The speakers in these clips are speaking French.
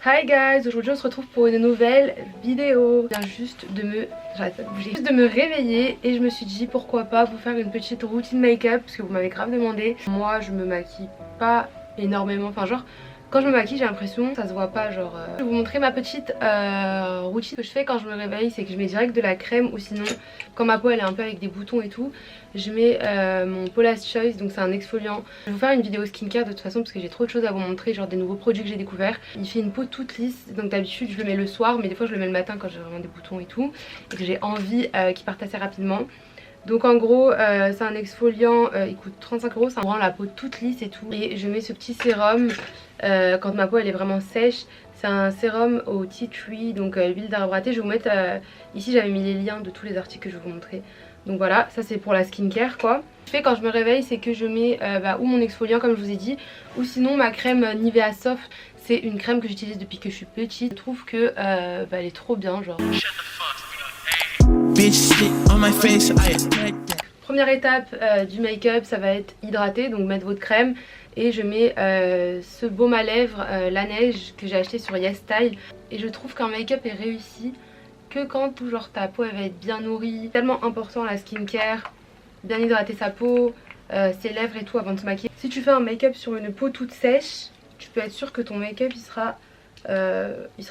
Hi guys, aujourd'hui on se retrouve pour une nouvelle vidéo. Je viens juste de me... j'arrête pas de bouger. Juste de me réveiller et je me suis dit pourquoi pas vous faire une petite routine make-up parce que vous m'avez grave demandé. Moi je me maquille pas énormément, enfin genre quand je me maquille j'ai l'impression ça se voit pas genre... Je vais vous montrer ma petite routine que je fais quand je me réveille, c'est que je mets direct de la crème ou sinon quand ma peau elle est un peu avec des boutons et tout, je mets mon Paula's Choice, donc c'est un exfoliant. Je vais vous faire une vidéo skincare de toute façon parce que j'ai trop de choses à vous montrer, genre des nouveaux produits que j'ai découverts. Il fait une peau toute lisse, donc d'habitude je le mets le soir mais des fois je le mets le matin quand j'ai vraiment des boutons et tout et que j'ai envie qu'il parte assez rapidement. Donc en gros c'est un exfoliant, il coûte 35 €, ça me rend la peau toute lisse et tout. Et je mets ce petit sérum quand ma peau elle est vraiment sèche. C'est un sérum au tea tree, donc huile d'arbre à thé. Je vais vous mettre ici, j'avais mis les liens de tous les articles que je vais vous montrer. Donc voilà, ça c'est pour la skincare quoi. Ce que je fais quand je me réveille, c'est que je mets ou mon exfoliant comme je vous ai dit, ou sinon ma crème Nivea Soft. C'est une crème que j'utilise depuis que je suis petite. Je trouve que elle est trop bien genre. Première étape du make-up, ça va être hydrater, donc mettre votre crème. Et je mets ce baume à lèvres La Neige que j'ai acheté sur YesStyle. Et je trouve qu'un make-up est réussi que quand genre ta peau elle va être bien nourrie. C'est tellement important la skincare, bien hydrater sa peau, ses lèvres et tout avant de se maquiller. Si tu fais un make-up sur une peau toute sèche, tu peux être sûr que ton make-up il sera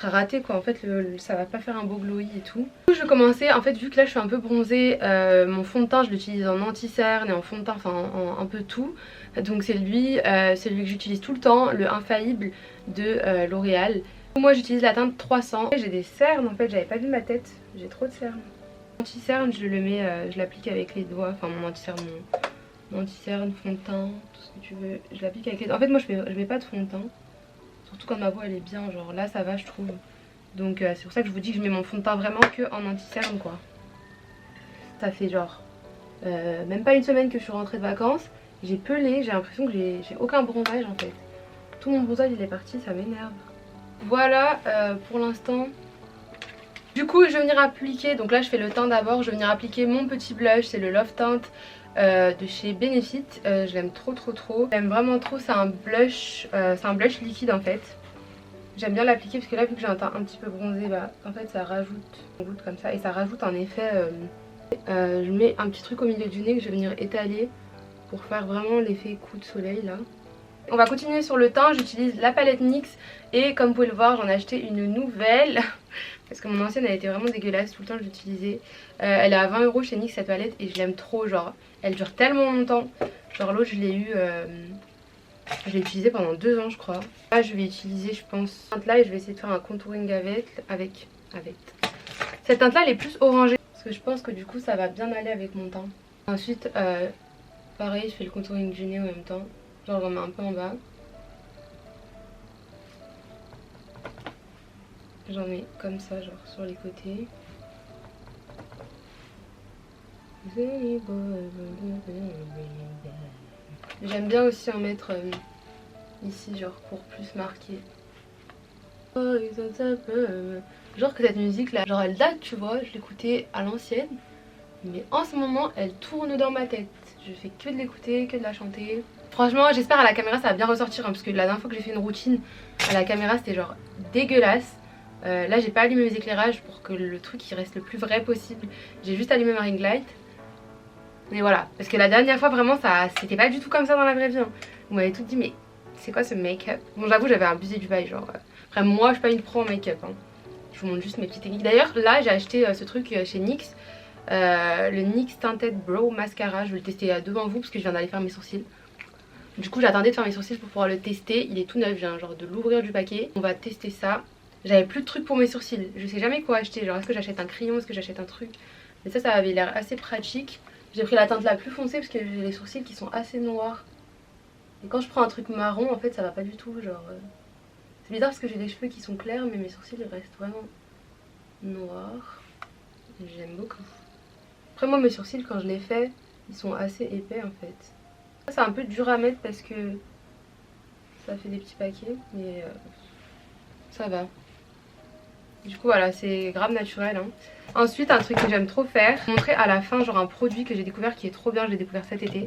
raté quoi. En fait ça va pas faire un beau glowy et tout. Du coup, je vais commencer, en fait vu que là je suis un peu bronzée, mon fond de teint je l'utilise en anti-cerne et en fond de teint, enfin en un peu tout. Donc c'est lui que j'utilise tout le temps, le Infaillible de L'Oréal. Moi j'utilise la teinte 300. J'ai des cernes en fait, j'avais pas vu ma tête, j'ai trop de cernes. Anti-cerne je le mets, je l'applique avec les doigts, enfin mon anti-cerne, fond de teint, tout ce que tu veux, je l'applique avec les doigts. En fait moi je mets pas de fond de teint. Surtout quand ma peau elle est bien, genre là ça va je trouve. Donc c'est pour ça que je vous dis que je mets mon fond de teint vraiment que en anti-cerne quoi. Ça fait genre même pas une semaine que je suis rentrée de vacances. J'ai pelé, j'ai l'impression que j'ai aucun bronzage en fait. Tout mon bronzage il est parti, ça m'énerve. Voilà pour l'instant. Du coup je vais venir appliquer, donc là je fais le teint d'abord. Je vais venir appliquer mon petit blush, c'est le Love Tint de chez Benefit. Je l'aime trop. J'aime vraiment trop, c'est un blush liquide en fait. J'aime bien l'appliquer parce que là vu que j'ai un teint un petit peu bronzé, bah en fait ça rajoute un goutte comme ça et ça rajoute un effet. Je mets un petit truc au milieu du nez que je vais venir étaler pour faire vraiment l'effet coup de soleil là. On va continuer sur le teint, j'utilise la palette NYX et comme vous pouvez le voir j'en ai acheté une nouvelle parce que mon ancienne elle était vraiment dégueulasse, tout le temps je l'utilisais. Elle est à 20 € chez NYX cette palette et je l'aime trop, genre elle dure tellement longtemps. Genre l'autre je l'ai utilisée pendant 2 ans je crois. Là je vais utiliser je pense cette teinte là et je vais essayer de faire un contouring avec. Cette teinte là elle est plus orangée parce que je pense que du coup ça va bien aller avec mon teint. Ensuite pareil je fais le contouring du nez en même temps. Genre j'en mets un peu en bas. J'en mets comme ça genre sur les côtés. J'aime bien aussi en mettre ici genre pour plus marquer. Genre que cette musique là, genre elle date tu vois, je l'écoutais à l'ancienne. Mais en ce moment elle tourne dans ma tête. Je fais que de l'écouter, que de la chanter. Franchement j'espère à la caméra ça va bien ressortir hein, parce que la dernière fois que j'ai fait une routine à la caméra c'était genre dégueulasse. Là j'ai pas allumé mes éclairages pour que le truc il reste le plus vrai possible. J'ai juste allumé ma ring light. Mais voilà, parce que la dernière fois vraiment ça c'était pas du tout comme ça dans la vraie vie hein. Vous m'avez tout dit mais c'est quoi ce make-up? Bon j'avoue j'avais abusé du bail genre. Après moi je suis pas une pro en make-up hein. Je vous montre juste mes petites techniques. D'ailleurs là j'ai acheté ce truc chez NYX. Le NYX Tinted Brow Mascara. Je vais le tester devant vous parce que je viens d'aller faire mes sourcils. Du coup j'attendais de faire mes sourcils pour pouvoir le tester. Il est tout neuf, je viens genre de l'ouvrir du paquet. On va tester ça. J'avais plus de trucs pour mes sourcils. Je sais jamais quoi acheter. Genre est-ce que j'achète un crayon, est-ce que j'achète un truc. Mais ça avait l'air assez pratique. J'ai pris la teinte la plus foncée parce que j'ai les sourcils qui sont assez noirs. Et quand je prends un truc marron en fait ça va pas du tout. Genre c'est bizarre parce que j'ai des cheveux qui sont clairs mais mes sourcils ils restent vraiment noirs. J'aime beaucoup. Après moi mes sourcils quand je les fais ils sont assez épais en fait. C'est un peu dur à mettre parce que ça fait des petits paquets mais ça va. Du coup voilà c'est grave naturel hein. Ensuite un truc que j'aime trop faire, je vais vous montrer à la fin genre un produit que j'ai découvert qui est trop bien, je l'ai découvert cet été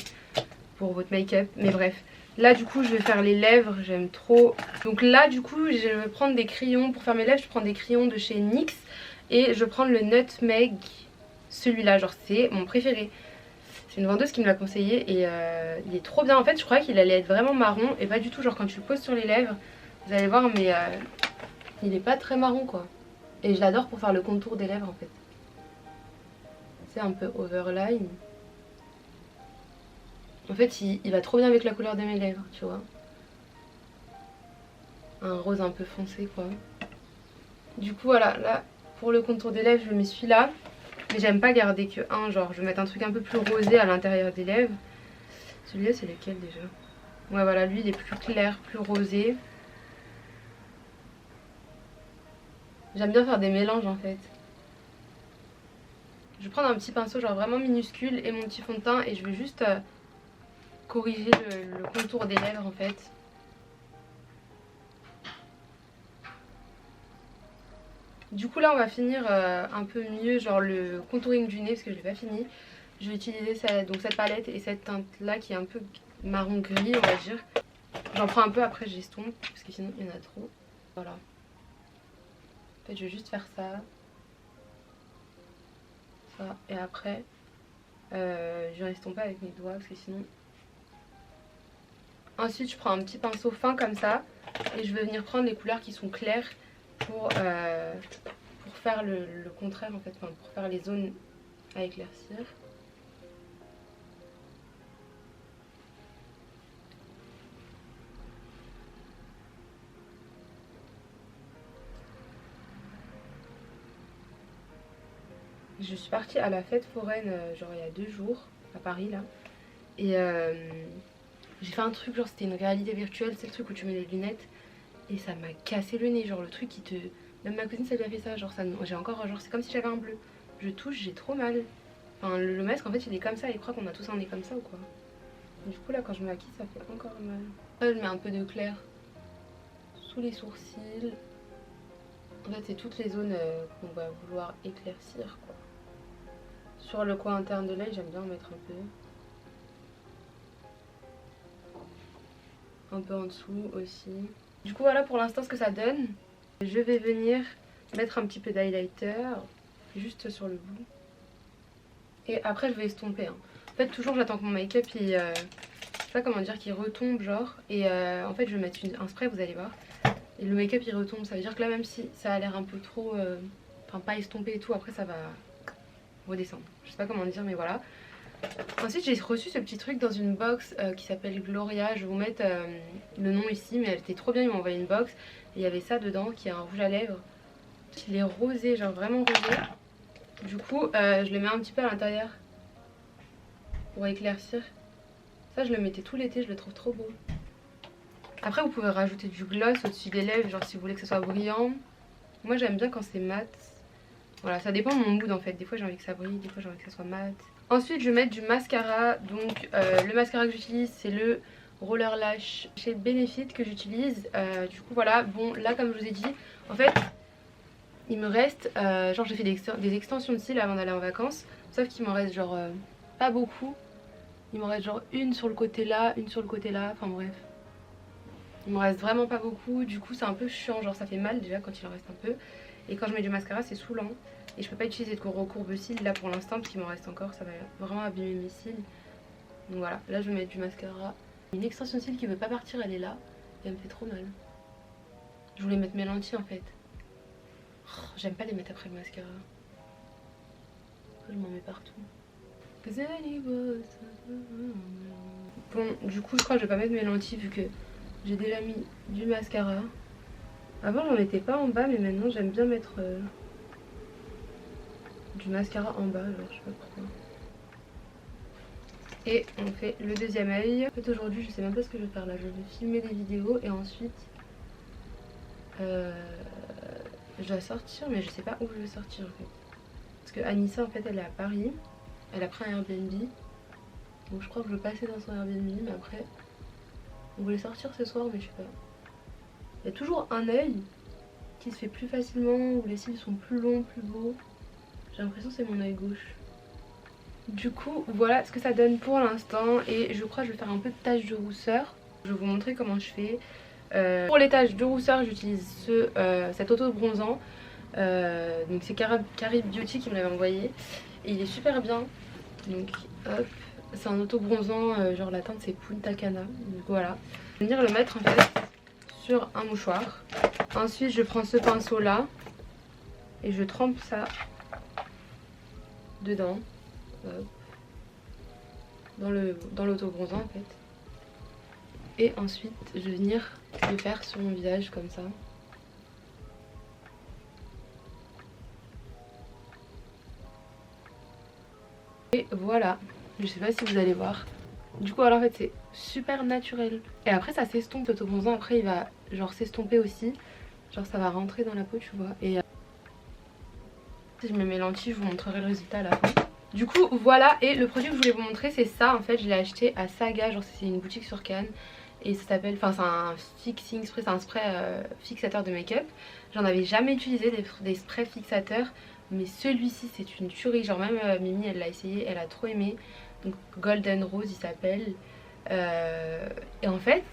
pour votre make-up. Mais bref, Là du coup je vais faire les lèvres, j'aime trop. Donc là du coup je vais prendre des crayons pour faire mes lèvres, je prends des crayons de chez NYX. Et je vais prendre le Nutmeg, celui-là, genre c'est mon préféré. C'est une vendeuse qui me l'a conseillé et il est trop bien. En fait je croyais qu'il allait être vraiment marron et pas du tout, genre quand tu le poses sur les lèvres, vous allez voir mais il est pas très marron quoi. Et je l'adore pour faire le contour des lèvres en fait. C'est un peu overline. En fait il va trop bien avec la couleur de mes lèvres, tu vois. Un rose un peu foncé quoi. Du coup voilà, là pour le contour des lèvres je mets celui-là. Mais j'aime pas garder que un, genre je vais mettre un truc un peu plus rosé à l'intérieur des lèvres. Celui-là c'est lequel déjà? Ouais voilà, lui il est plus clair, plus rosé. J'aime bien faire des mélanges en fait. Je vais prendre un petit pinceau genre vraiment minuscule et mon petit fond de teint et je vais juste corriger le contour des lèvres en fait. Du coup là on va finir un peu mieux genre le contouring du nez parce que je l'ai pas fini. Je vais utiliser donc cette palette et cette teinte là qui est un peu marron gris on va dire. J'en prends un peu après j'estompe parce que sinon il y en a trop. Voilà. En fait je vais juste faire ça. Ça et après je vais estomper avec mes doigts parce que sinon... Ensuite je prends un petit pinceau fin comme ça et je vais venir prendre les couleurs qui sont claires pour faire le contraire en fait, enfin, pour faire les zones à éclaircir. Je suis partie à la fête foraine genre il y a 2 jours à Paris là et j'ai fait un truc genre c'était une réalité virtuelle, c'est le truc où tu mets les lunettes et ça m'a cassé le nez, genre le truc qui te... Même ma cousine ça lui a fait ça, genre ça, j'ai encore, genre c'est comme si j'avais un bleu. Je touche, j'ai trop mal. Enfin le masque en fait il est comme ça, il croit qu'on a tous un nez comme ça ou quoi. Du coup là quand je me maquille ça fait encore mal. Là je mets un peu de clair sous les sourcils. En fait c'est toutes les zones qu'on va vouloir éclaircir quoi. Sur le coin interne de l'œil j'aime bien en mettre un peu en dessous aussi. Du coup voilà pour l'instant ce que ça donne. Je vais venir mettre un petit peu d'highlighter juste sur le bout. Et après je vais estomper. Hein. En fait toujours j'attends que mon make-up il... je sais pas comment dire, qu'il retombe genre. Et en fait je vais mettre un spray vous allez voir. Et le make-up il retombe. Ça veut dire que là même si ça a l'air un peu trop... Enfin pas estompé et tout, après ça va redescendre. Je sais pas comment dire mais voilà. Ensuite j'ai reçu ce petit truc dans une box qui s'appelle Gloria. Je vais vous mettre le nom ici mais elle était trop bien, ils m'ont envoyé une box. Et il y avait ça dedans qui est un rouge à lèvres. Il est rosé, genre vraiment rosé. Du coup je le mets un petit peu à l'intérieur pour éclaircir. Ça je le mettais tout l'été, je le trouve trop beau. Après vous pouvez rajouter du gloss au-dessus des lèvres, genre si vous voulez que ça soit brillant. Moi j'aime bien quand c'est mat. Voilà, ça dépend de mon mood en fait. Des fois j'ai envie que ça brille, des fois j'ai envie que ça soit mat. Ensuite je vais mettre du mascara. Donc le mascara que j'utilise c'est le Roller Lash chez Benefit que j'utilise. Du coup voilà, bon là comme je vous ai dit, en fait il me reste, genre j'ai fait des extensions de cils avant d'aller en vacances. Sauf qu'il m'en reste genre pas beaucoup. Il m'en reste genre une sur le côté là, une sur le côté là, enfin bref. Il me reste vraiment pas beaucoup, du coup c'est un peu chiant, genre ça fait mal déjà quand il en reste un peu. Et quand je mets du mascara c'est saoulant. Et je peux pas utiliser de courbe-cils là pour l'instant parce qu'il m'en reste encore, ça va vraiment abîmer mes cils. Donc voilà, là je vais mettre du mascara. Une extension de cils qui veut pas partir, elle est là. Et elle me fait trop mal. Je voulais mettre mes lentilles en fait. Oh, j'aime pas les mettre après le mascara. Je m'en mets partout. Bon, du coup je crois que je vais pas mettre mes lentilles vu que j'ai déjà mis du mascara. Avant j'en mettais pas en bas mais maintenant j'aime bien mettre du mascara en bas, genre je sais pas pourquoi. Et on fait le deuxième œil. En fait aujourd'hui je sais même pas ce que je vais faire là. Je vais filmer des vidéos et ensuite je dois sortir mais je sais pas où je vais sortir en fait. Parce que Anissa en fait elle est à Paris. Elle a pris un Airbnb. Donc je crois que je vais passer dans son Airbnb mais après on voulait sortir ce soir mais je sais pas. Il y a toujours un œil qui se fait plus facilement, où les cils sont plus longs, plus beaux. J'ai l'impression que c'est mon œil gauche. Du coup voilà ce que ça donne pour l'instant et je crois que je vais faire un peu de tache de rousseur. Je vais vous montrer comment je fais. Pour les taches de rousseur, j'utilise cet auto-bronzant. Donc c'est Carib Beauty qui me l'avait envoyé. Et il est super bien. Donc hop, c'est un auto-bronzant, genre la teinte c'est Punta Cana. Donc voilà. Je vais venir le mettre en fait sur un mouchoir. Ensuite je prends ce pinceau là et je trempe ça dedans. Hop. Dans l'auto-bronzant en fait. Et ensuite je vais venir le faire sur mon visage comme ça. Et voilà, je sais pas si vous allez voir. Du coup alors en fait c'est super naturel. Et après ça s'estompe, l'auto-bronzant après il va genre s'estomper aussi. Genre ça va rentrer dans la peau tu vois. Et si je mets mes lentilles je vous montrerai le résultat à la fin. Du coup voilà, et le produit que je voulais vous montrer c'est ça en fait. Je l'ai acheté à Saga, genre c'est une boutique sur Cannes. Et ça s'appelle, enfin c'est un fixing spray, c'est un spray fixateur de make-up. J'en avais jamais utilisé des sprays fixateurs. Mais celui-ci c'est une tuerie, genre même Mimi elle l'a essayé, elle a trop aimé. Donc Golden Rose il s'appelle. Et en fait,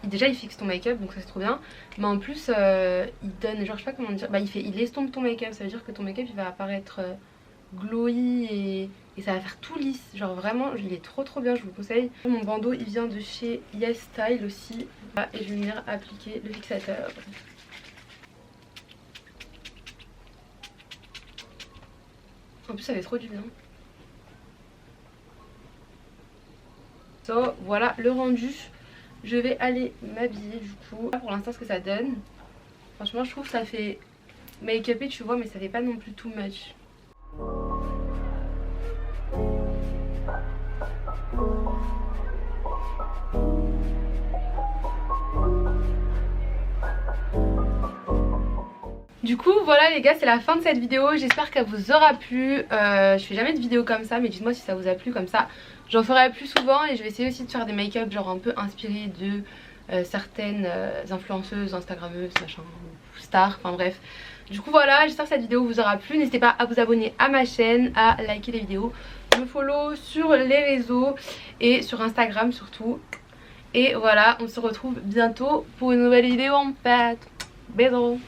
déjà il fixe ton make-up donc ça c'est trop bien. Mais en plus il donne, genre je sais pas comment dire, bah il estompe ton make-up. Ça veut dire que ton make-up il va apparaître glowy et ça va faire tout lisse. Genre vraiment il est trop bien, je vous conseille. Mon bandeau il vient de chez Yes Style aussi. Et je vais venir appliquer le fixateur. En plus ça fait trop du bien. So, voilà le rendu. Je vais aller m'habiller du coup. Pour l'instant ce que ça donne. Franchement je trouve que ça fait make-upé tu vois, mais ça fait pas non plus too much. Du coup voilà les gars, c'est la fin de cette vidéo, j'espère qu'elle vous aura plu. Je fais jamais de vidéo comme ça, mais dites-moi si ça vous a plu, comme ça j'en ferai plus souvent. Et je vais essayer aussi de faire des make-up genre un peu inspirés de certaines influenceuses, instagrammeuses, machin, stars, enfin bref. Du coup voilà, j'espère que cette vidéo vous aura plu. N'hésitez pas à vous abonner à ma chaîne, à liker les vidéos, me follow sur les réseaux et sur Instagram surtout. Et voilà, on se retrouve bientôt pour une nouvelle vidéo en fait. Bisous.